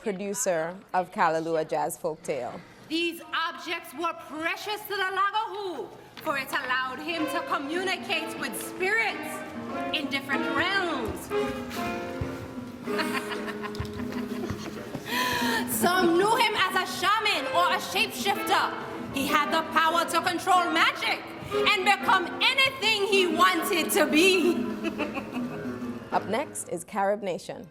producer of Callaloo, a jazz folktale. These objects were precious to the Lagahu, for it allowed him to communicate with spirits in different realms. Some knew him as a shaman or a shapeshifter. He had the power to control magic and become anything he wanted to be. Up next is Carib Nation.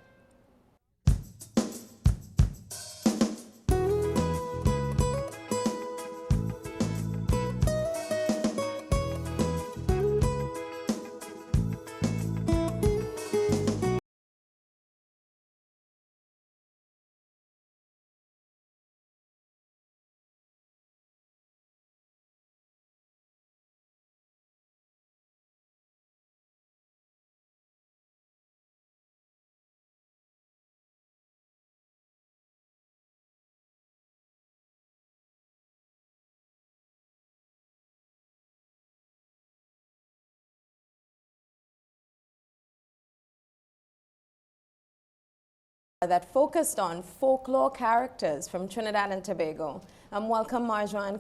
That focused on folklore characters from Trinidad and Tobago. Welcome Marjoanne,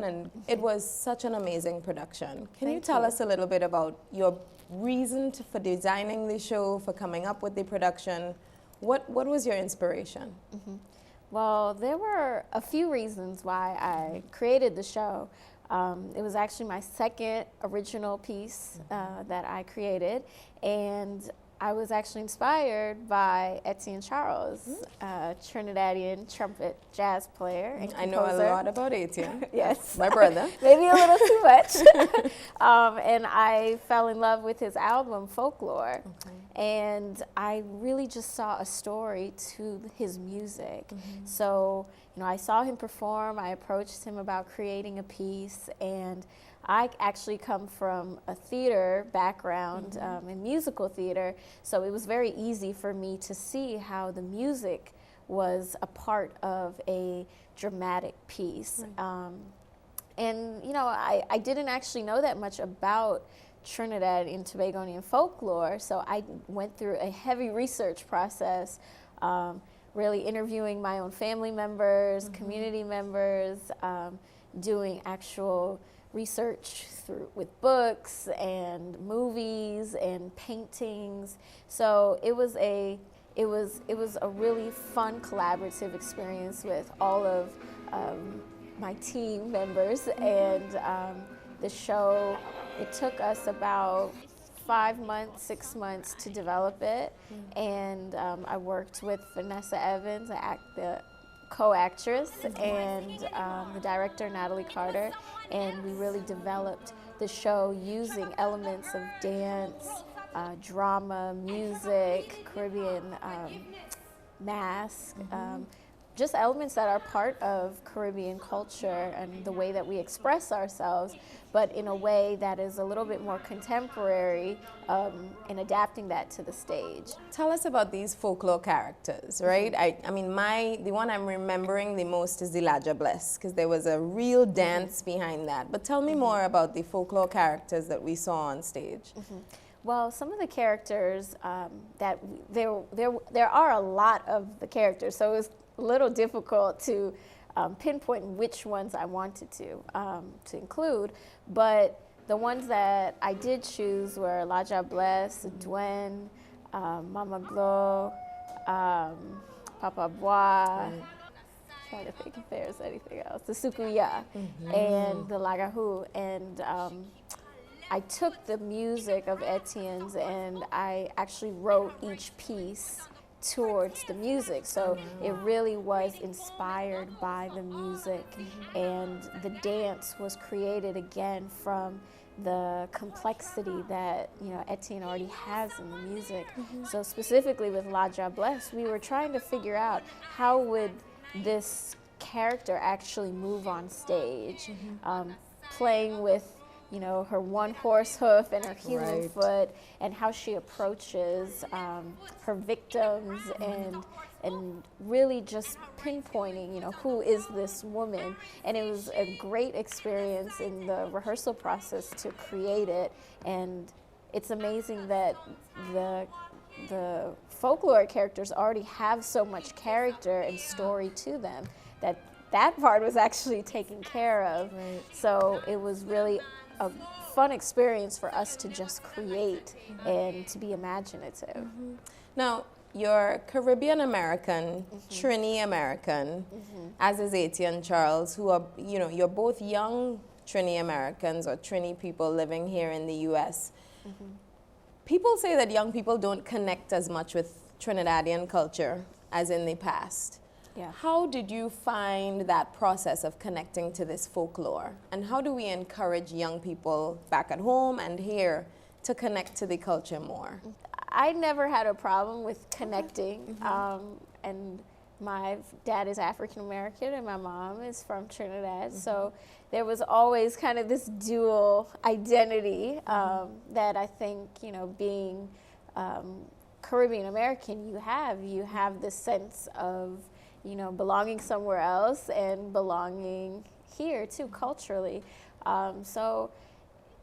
and it was such an amazing production. Can you tell us a little bit about your reason for designing the show, for coming up with the production? What was your inspiration? Well, there were a few reasons why I created the show. It was actually my second original piece that I created, and I was actually inspired by Etienne Charles, a Trinidadian trumpet jazz player and composer. I know a lot about Etienne. Yes. My brother. Maybe a little too much. And I fell in love with his album, Folklore. And I really just saw a story to his music. So, you know, I saw him perform, I approached him about creating a piece, and I actually come from a theater background, in musical theater, so it was very easy for me to see how the music was a part of a dramatic piece. And, you know, I didn't actually know that much about Trinidad and Tobagonian folklore, so I went through a heavy research process, really interviewing my own family members, community members, doing actual research with books and movies and paintings. So it was a really fun collaborative experience with all of my team members, and the show, it took us about 5 months, 6 months to develop it, and I worked with Vanessa Evans, the co-actress, and the director, Natalie Carter, and we really developed the show using elements of dance, drama, music, Caribbean masque, just elements that are part of Caribbean culture and the way that we express ourselves, but in a way that is a little bit more contemporary, in adapting that to the stage. Tell us about these folklore characters, right? I mean, the one I'm remembering the most is the Laja Bless, because there was a real dance behind that. But tell me more about the folklore characters that we saw on stage. Well, some of the characters there are a lot of the characters, so it was a little difficult to pinpoint which ones I wanted to include, but the ones that I did choose were Laja Bless, Dwen, Mama Glo, Papa Bois, trying to think if there's anything else, the Sukuya, and the Lagahu, and I took the music of Etienne's and I actually wrote each piece towards the music, so it really was inspired by the music, and the dance was created again from the complexity that, you know, Etienne already has in the music. So specifically with Laja Bless, we were trying to figure out how would this character actually move on stage, playing with, you know, her one horse hoof and her human foot, and how she approaches her victims, and really just pinpointing, you know, who is this woman. And it was a great experience in the rehearsal process to create it, and it's amazing that the folklore characters already have so much character and story to them that part was actually taken care of. Right. So it was really a fun experience for us to just create and to be imaginative. Now, you're Caribbean American, Trini American, as is Etienne Charles, who are, you're both young Trini Americans or Trini people living here in the U.S. People say that young people don't connect as much with Trinidadian culture as in the past. Yeah. How did you find that process of connecting to this folklore? And how do we encourage young people back at home and here to connect to the culture more? I never had a problem with connecting, and my dad is African American and my mom is from Trinidad, so there was always kind of this dual identity that I think, being Caribbean American, you have this sense of, belonging somewhere else and belonging here too, culturally. So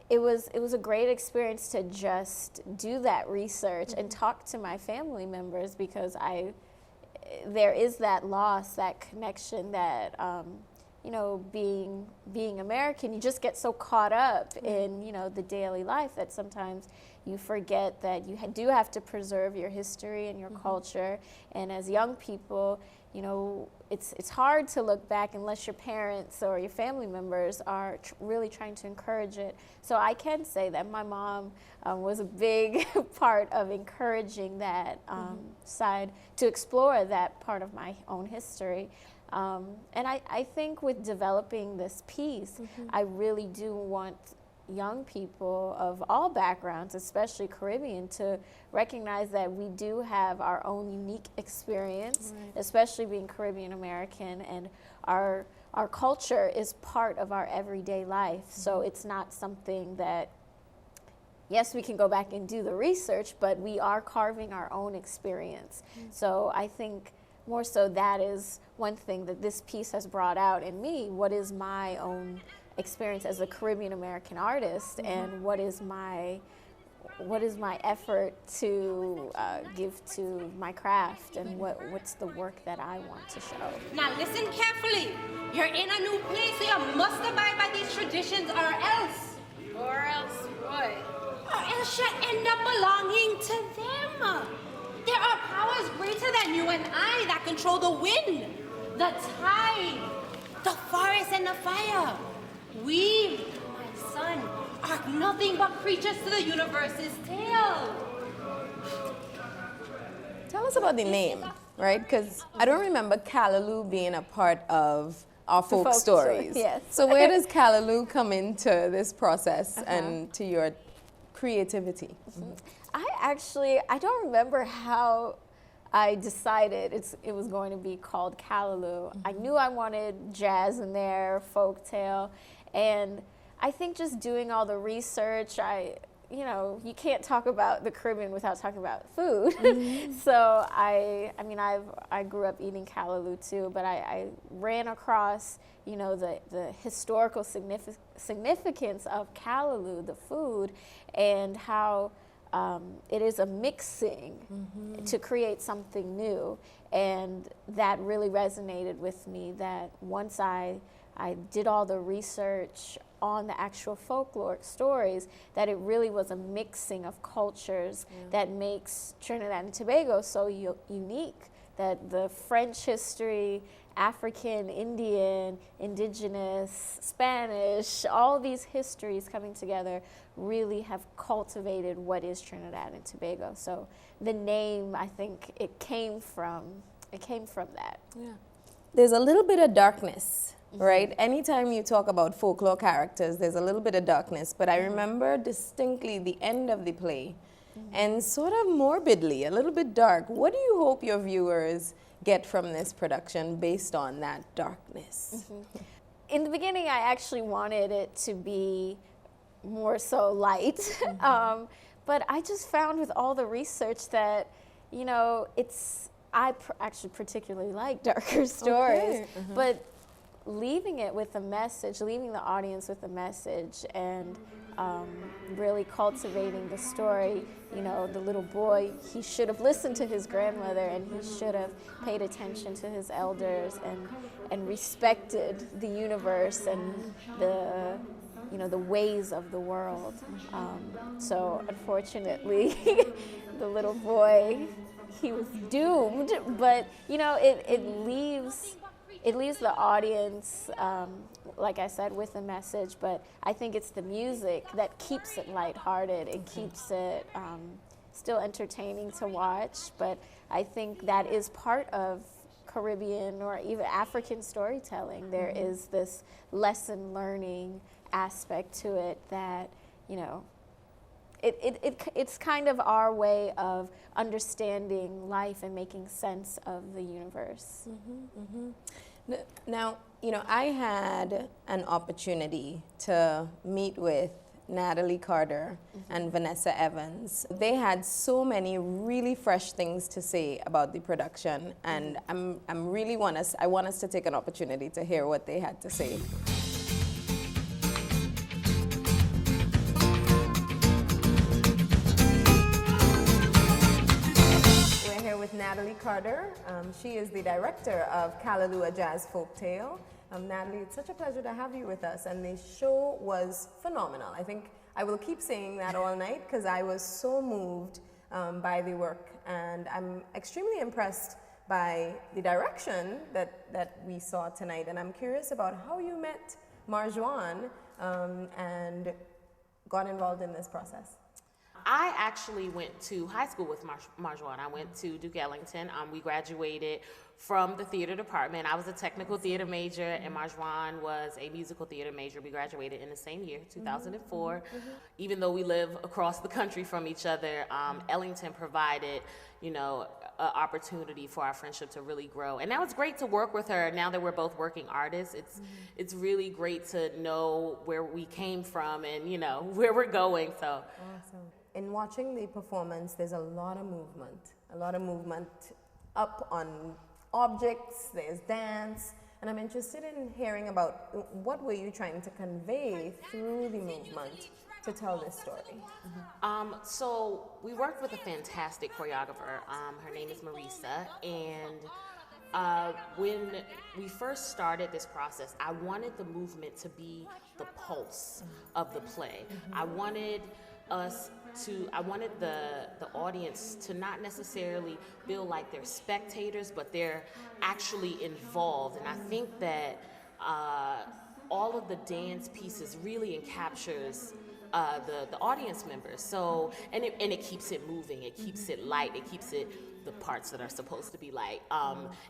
it was a great experience to just do that research and talk to my family members, because there is that loss, that connection that, being American, you just get so caught up in, the daily life that sometimes you forget that you do have to preserve your history and your culture. And as young people, it's hard to look back unless your parents or your family members are really trying to encourage it. So I can say that my mom was a big part of encouraging that side, to explore that part of my own history. And I think with developing this piece, I really do want young people of all backgrounds, especially Caribbean, to recognize that we do have our own unique experience, especially being Caribbean American, and our culture is part of our everyday life. So it's not something that, yes, we can go back and do the research, but we are carving our own experience. So I think more so that is one thing that this piece has brought out in me. What is my own experience as a Caribbean American artist, and what is my effort to give to my craft, and what's the work that I want to show. Now listen carefully. You're in a new place, so you must abide by these traditions, or else. Or else what? Or else you end up belonging to them. There are powers greater than you and I that control the wind, the tide, the forest, and the fire. We, my son, are nothing but creatures to the universe's tale. Tell us about the name, right? Because I don't remember Callaloo being a part of our folk stories. Yes. So where does Callaloo come into this process and to your creativity? I don't remember how I decided it was going to be called Callaloo. I knew I wanted jazz in there, folktale, and I think just doing all the research, you can't talk about the Caribbean without talking about food. So I grew up eating Callaloo too, but I ran across, the historical significance of Callaloo, the food, and how it is a mixing to create something new. And that really resonated with me, that once I did all the research on the actual folkloric stories, that it really was a mixing of cultures that makes Trinidad and Tobago so unique, that the French history, African, Indian, indigenous, Spanish, all these histories coming together really have cultivated what is Trinidad and Tobago. So the name, I think it came from that. Yeah. There's a little bit of darkness, right? Anytime you talk about folklore characters, there's a little bit of darkness, but I remember distinctly the end of the play, and sort of morbidly, a little bit dark. What do you hope your viewers get from this production based on that darkness? In the beginning, I actually wanted it to be more so light, but I just found with all the research that, I actually particularly like darker stories, but leaving it with a message, leaving the audience with a message, and really cultivating the story. You know, the little boy, he should have listened to his grandmother, and he should have paid attention to his elders and respected the universe and the, you know, the ways of the world. So unfortunately, the little boy, he was doomed, but you know, it leaves the audience, like I said, with a message, but I think it's the music that keeps it lighthearted. It keeps it still entertaining to watch, but I think that is part of Caribbean or even African storytelling. There is this lesson learning aspect to it that, you know, it's kind of our way of understanding life and making sense of the universe. Now, you know, I had an opportunity to meet with Natalie Carter and Vanessa Evans. They had so many really fresh things to say about the production, and I want us to take an opportunity to hear what they had to say. With Natalie Carter. She is the director of Callaloo, a jazz folktale. Natalie, it's such a pleasure to have you with us, and the show was phenomenal. I think I will keep saying that all night because I was so moved by the work, and I'm extremely impressed by the direction that we saw tonight, and I'm curious about how you met Marjoanne and got involved in this process. I actually went to high school with Marjoanne. I went to Duke Ellington. We graduated from the theater department. I was a technical theater major, and Marjoanne was a musical theater major. We graduated in the same year, 2004. Even though we live across the country from each other, Ellington provided, you know, an opportunity for our friendship to really grow. And now it's great to work with her. Now that we're both working artists, it's really great to know where we came from and, you know, where we're going. So. Awesome. In watching the performance, there's a lot of movement up on objects, there's dance, and I'm interested in hearing about what were you trying to convey through the movement to tell this story. So we worked with a fantastic choreographer. Her name is Marisa, and when we first started this process, I wanted the movement to be the pulse of the play. I wanted the audience to not necessarily feel like they're spectators, but they're actually involved. And I think that all of the dance pieces really captures the audience members. So, and it keeps it moving, it keeps it light, it keeps it the parts that are supposed to be light.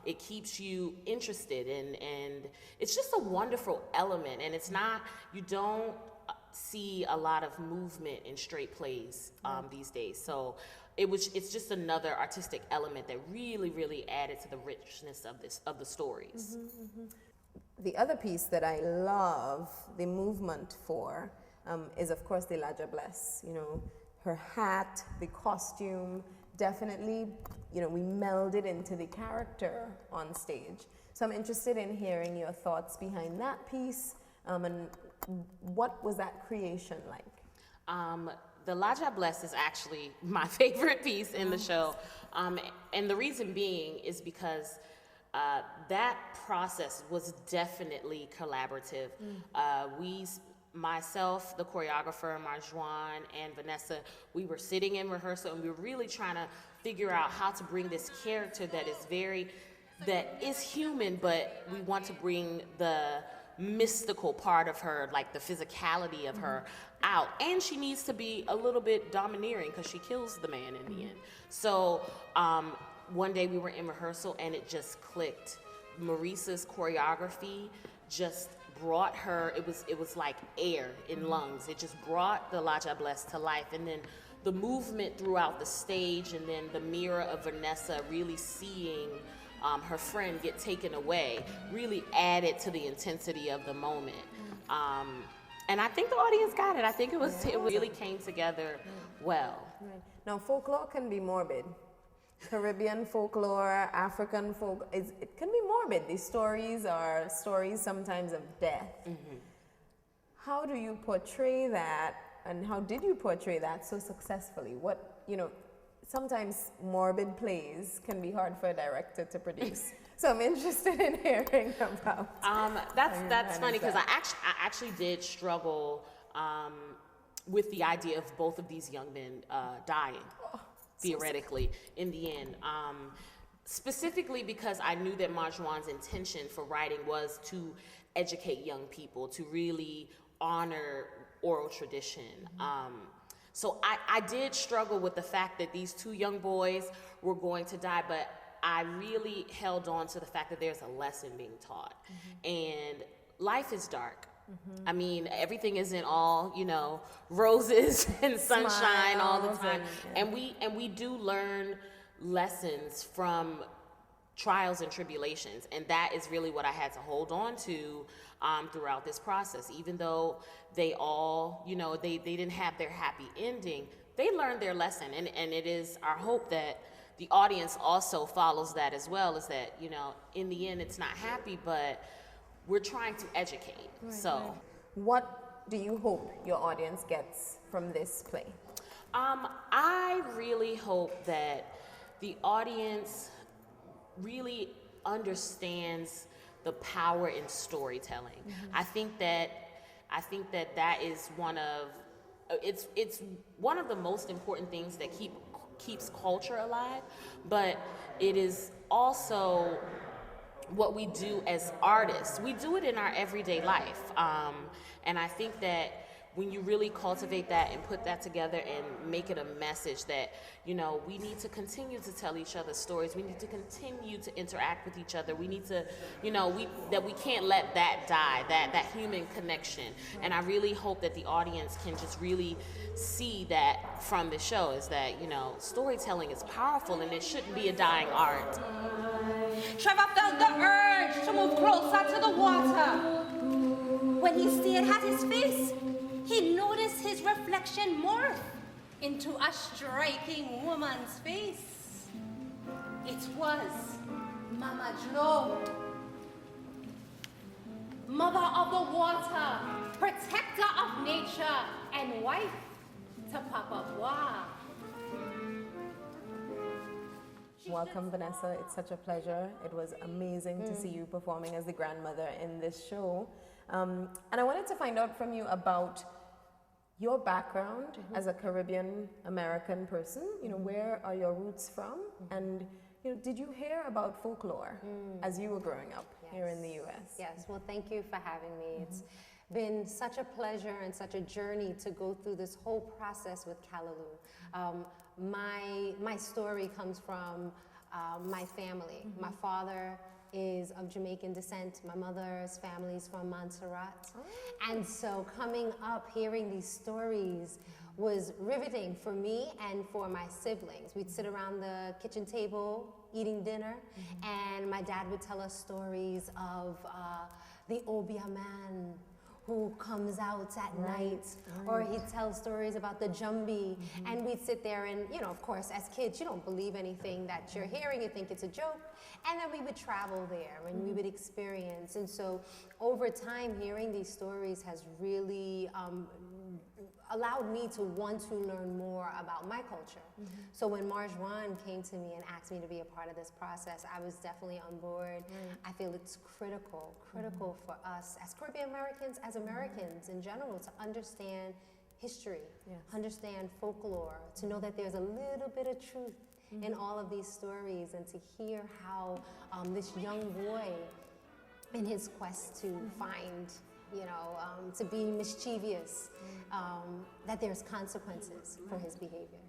It keeps you interested, and it's just a wonderful element. And it's not, you don't see a lot of movement in straight plays these days. So it's just another artistic element that really added to the richness of the stories. The other piece that I love the movement for is, of course, the Laja Bless. You know, her hat, the costume, definitely, you know, we melded into the character on stage. So I'm interested in hearing your thoughts behind that piece, and what was that creation like? The Laja Bless is actually my favorite piece in the show. And the reason being is because that process was definitely collaborative. Myself, the choreographer, Marjoanne, and Vanessa, we were sitting in rehearsal, and we were really trying to figure out how to bring this character that is human, but we want to bring the mystical part of her, like the physicality of her, out. And she needs to be a little bit domineering because she kills the man in the end. So one day we were in rehearsal and it just clicked. Marisa's choreography just brought her, it was like air in lungs. It just brought the Laja Bless to life. And then the movement throughout the stage, and then the mirror of Vanessa really seeing her friend get taken away, really added to the intensity of the moment. And I think the audience got it. I think it really came together well. Right. Now, folklore can be morbid. Caribbean folklore, African folk, it can be morbid. These stories are stories sometimes of death. How do you portray that, and how did you portray that so successfully? What, you know, sometimes morbid plays can be hard for a director to produce. So I'm interested in hearing about. That's funny because I actually did struggle with the idea of both of these young men dying, theoretically, in the end. Specifically because I knew that Marjwan's intention for writing was to educate young people, to really honor oral tradition. So I did struggle with the fact that these two young boys were going to die, but I really held on to the fact that there's a lesson being taught. And life is dark. I mean, everything isn't all, you know, roses and sunshine all the time. And we do learn lessons from trials and tribulations, and that is really what I had to hold on to throughout this process. Even though they all, you know, they didn't have their happy ending, they learned their lesson, and it is our hope that the audience also follows that as well, is that, you know, in the end it's not happy, but we're trying to educate. What do you hope your audience gets from this play? I really hope that the audience really understands the power in storytelling. I think that that is one of it's one of the most important things that keeps culture alive, but it is also what we do as artists. We do it in our everyday life, and I think that when you really cultivate that and put that together and make it a message that, you know, we need to continue to tell each other stories, we need to continue to interact with each other, we need to, you know, we can't let that die, that human connection. And I really hope that the audience can just really see that from the show, is that, you know, storytelling is powerful and it shouldn't be a dying art. Trevor felt the urge to move closer to the water. When he stared at his face, he noticed his reflection morph into a striking woman's face. It was Mama Joe, mother of the water, protector of nature, and wife to Papa Bois. Welcome, Vanessa. It's such a pleasure. It was amazing to see you performing as the grandmother in this show. And I wanted to find out from you about your background as a Caribbean American person. You know, where are your roots from? And, you know, did you hear about folklore as you were growing up here in the U.S.? Yes, well, thank you for having me. It's been such a pleasure and such a journey to go through this whole process with Callaloo. My story comes from my family. My father is of Jamaican descent. My mother's family is from Montserrat. And so coming up, hearing these stories was riveting for me and for my siblings. We'd sit around the kitchen table eating dinner, and my dad would tell us stories of the Obia man who comes out at night, or he'd tell stories about the Jumbi, and we'd sit there and, you know, of course, as kids, you don't believe anything that you're hearing, you think it's a joke, and then we would travel there and we would experience. And so over time, hearing these stories has really allowed me to want to learn more about my culture. So when Marjwan came to me and asked me to be a part of this process, I was definitely on board. I feel it's critical for us as Caribbean Americans, as Americans in general, to understand history, understand folklore, to know that there's a little bit of truth in all of these stories, and to hear how this young boy, in his quest to find, you know, to be mischievous, that there's consequences for his behavior.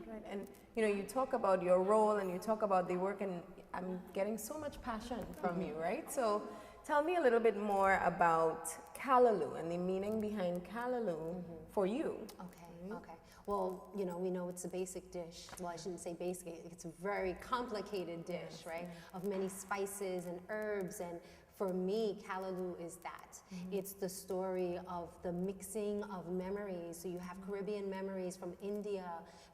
Right. And, you know, you talk about your role and you talk about the work, and I'm getting so much passion from you, right? So tell me a little bit more about Callaloo and the meaning behind Callaloo for you. Okay. Well, you know, we know it's a basic dish. Well, I shouldn't say basic, it's a very complicated dish, right? Of many spices and herbs and for me, Callaloo is that. It's the story of the mixing of memories. So you have Caribbean memories from India,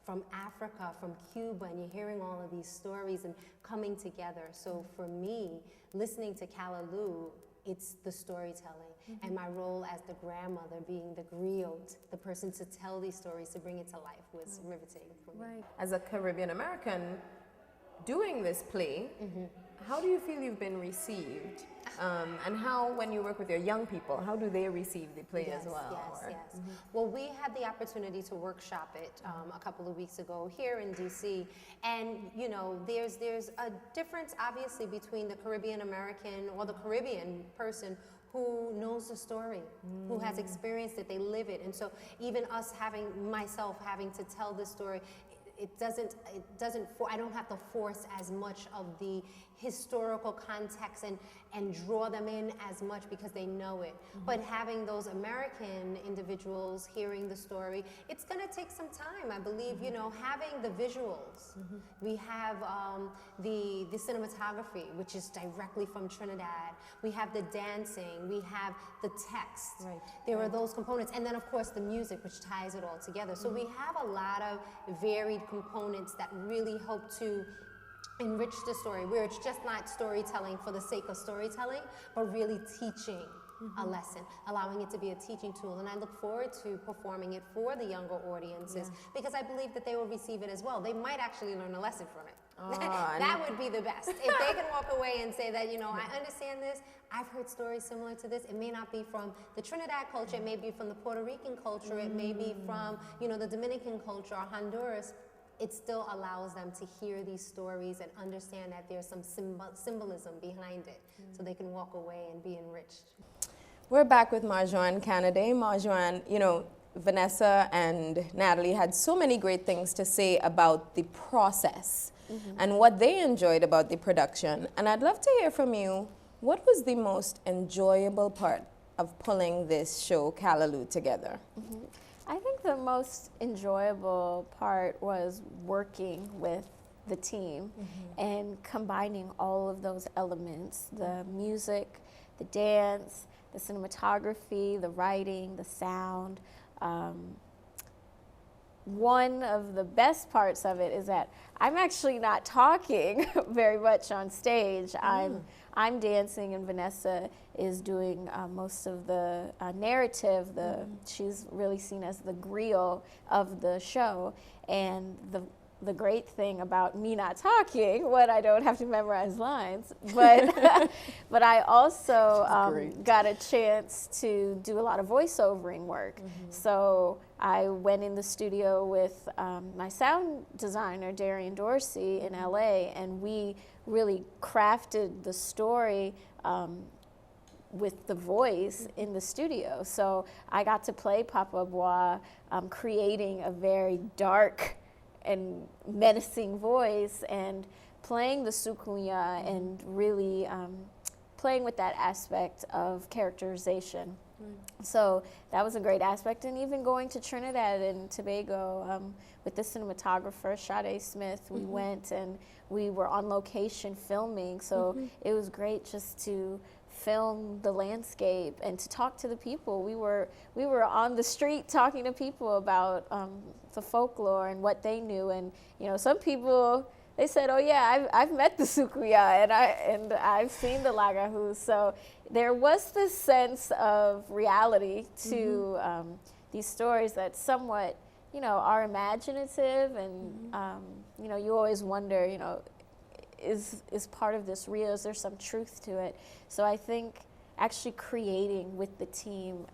from Africa, from Cuba, and you're hearing all of these stories and coming together. So for me, listening to Callaloo, it's the storytelling. And my role as the grandmother, being the griot, the person to tell these stories, to bring it to life, was riveting for me. As a Caribbean American doing this play, how do you feel you've been received? And how, when you work with your young people, how do they receive the play as well? Yes. Well, we had the opportunity to workshop it a couple of weeks ago here in DC, and you know, there's a difference obviously between the Caribbean American or the Caribbean person who knows the story, who has experienced it, they live it, and so even us myself having to tell this story, I don't have to force as much of the historical context and draw them in as much because they know it. But having those American individuals hearing the story, it's going to take some time. I believe, you know, having the visuals. We have the cinematography, which is directly from Trinidad. We have the dancing. We have the text. There are those components. And then, of course, the music, which ties it all together. So we have a lot of varied components that really help to enrich the story, where it's just not storytelling for the sake of storytelling, but really teaching a lesson, allowing it to be a teaching tool. And I look forward to performing it for the younger audiences because I believe that they will receive it as well. They might actually learn a lesson from it. That would be the best. If they can walk away and say that, you know, I understand this, I've heard stories similar to this. It may not be from the Trinidad culture, it may be from the Puerto Rican culture, it may be from, you know, the Dominican culture or Honduras. It still allows them to hear these stories and understand that there's some symbolism behind it, so they can walk away and be enriched. We're back with Marjoanne Canaday. Marjoanne, you know, Vanessa and Natalie had so many great things to say about the process and what they enjoyed about the production. And I'd love to hear from you, what was the most enjoyable part of pulling this show, Callaloo, together? I think the most enjoyable part was working with the team and combining all of those elements, the music, the dance, the cinematography, the writing, the sound. One of the best parts of it is that I'm actually not talking very much on stage. I'm dancing and Vanessa is doing most of the narrative. She's really seen as the griot of the show. And the great thing about me not talking, when I don't have to memorize lines, but but I also got a chance to do a lot of voiceovering work. So I went in the studio with my sound designer, Darian Dorsey, in LA, and we really crafted the story with the voice in the studio. So I got to play Papa Bois, creating a very dark and menacing voice and playing the sukunya and really playing with that aspect of characterization. So that was a great aspect. And even going to Trinidad and Tobago with the cinematographer, Sade Smith, we went and we were on location filming. So it was great just to film the landscape and to talk to the people. We were on the street talking to people about the folklore and what they knew. And you know, some people, they said, "Oh yeah, I've met the sukuya and I've seen the lagahu." So there was this sense of reality to these stories that somewhat, you know, are imaginative, and you know, you always wonder, you know, is part of this real? Is there some truth to it? So I think actually creating with the team,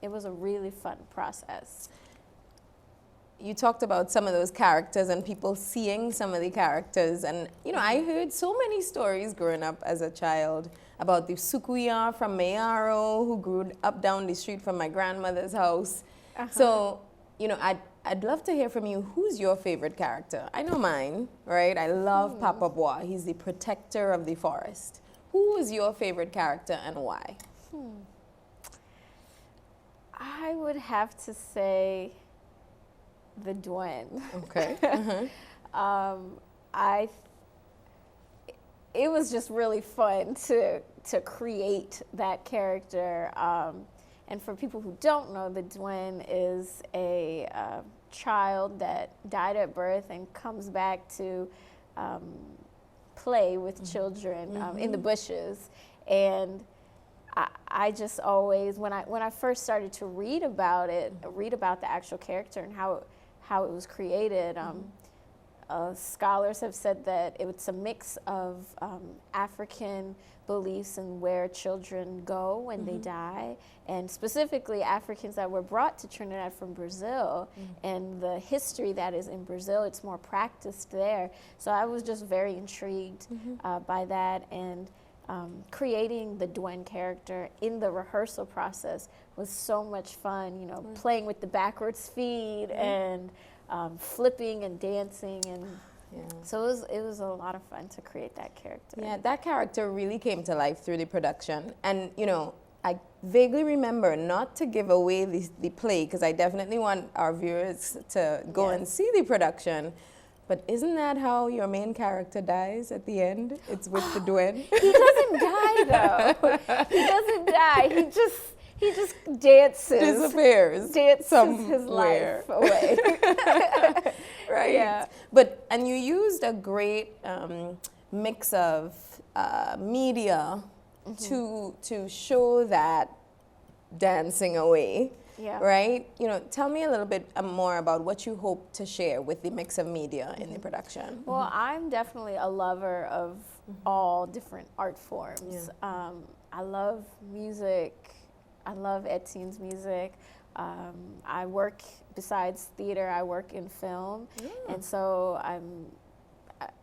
it was a really fun process. You talked about some of those characters and people seeing some of the characters, and you know, I heard so many stories growing up as a child about the sukuya from Mayaro who grew up down the street from my grandmother's house. So, you know, I'd love to hear from you. Who's your favorite character? I know mine, right? I love Papa Bois. He's the protector of the forest. Who is your favorite character and why? I would have to say the Duen. Okay. it was just really fun to create that character. And for people who don't know, the Dwen is a child that died at birth and comes back to play with children in the bushes. And I just always, when I first started to read about the actual character and how it was created, scholars have said that it's a mix of African beliefs and where children go when they die, and specifically Africans that were brought to Trinidad from Brazil, and the history that is in Brazil. It's more practiced there. So I was just very intrigued by that, and creating the Dwen character in the rehearsal process was so much fun, you know, playing with the backwards feet and flipping and dancing, and so it was a lot of fun to create that character. Yeah, that character really came to life through the production. And, you know, I vaguely remember, not to give away the play, because I definitely want our viewers to go and see the production, but isn't that how your main character dies at the end? It's with the Dwen? He doesn't die, though. He doesn't die. He just dances. Disappears. Dances somewhere. his life away. Right. Yeah. And you used a great mix of media to show that dancing away. Yeah. Right? You know, tell me a little bit more about what you hope to share with the mix of media in the production. Well, I'm definitely a lover of all different art forms. Yeah. I love music. I love Etienne's music. I work, besides theater, I work in film. And so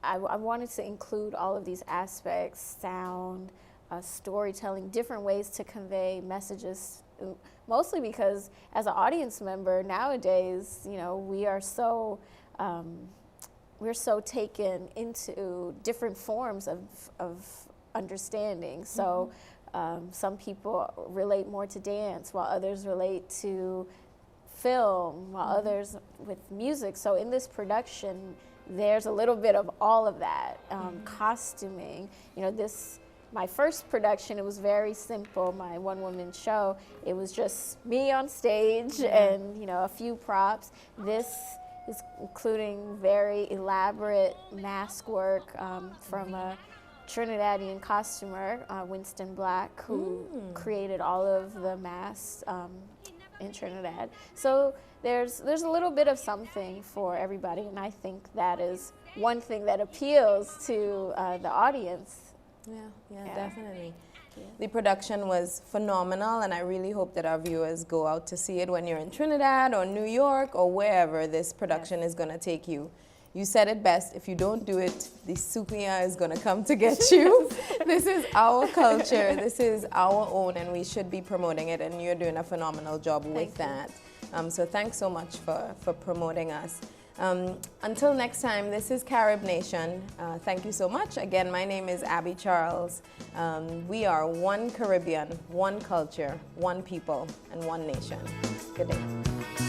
I wanted to include all of these aspects: sound, storytelling, different ways to convey messages. Mostly because as an audience member nowadays, you know, we're so taken into different forms of understanding. So some people relate more to dance, while others relate to film, while others with music. So in this production, there's a little bit of all of that. Costuming, you know, my first production, it was very simple, my one-woman show. It was just me on stage and, you know, a few props. This is including very elaborate mask work from a Trinidadian costumer, Winston Black, who created all of the masks in Trinidad. So there's a little bit of something for everybody, and I think that is one thing that appeals to the audience. Yeah, definitely. The production was phenomenal, and I really hope that our viewers go out to see it when you're in Trinidad or New York or wherever this production is going to take you. You said it best: if you don't do it, the supia is going to come to get you. This is our culture, this is our own, and we should be promoting it, and you're doing a phenomenal job with that. So thanks so much for promoting us. Until next time, this is Carib Nation. Thank you so much. Again, my name is Abby Charles. We are one Caribbean, one culture, one people, and one nation. Good day.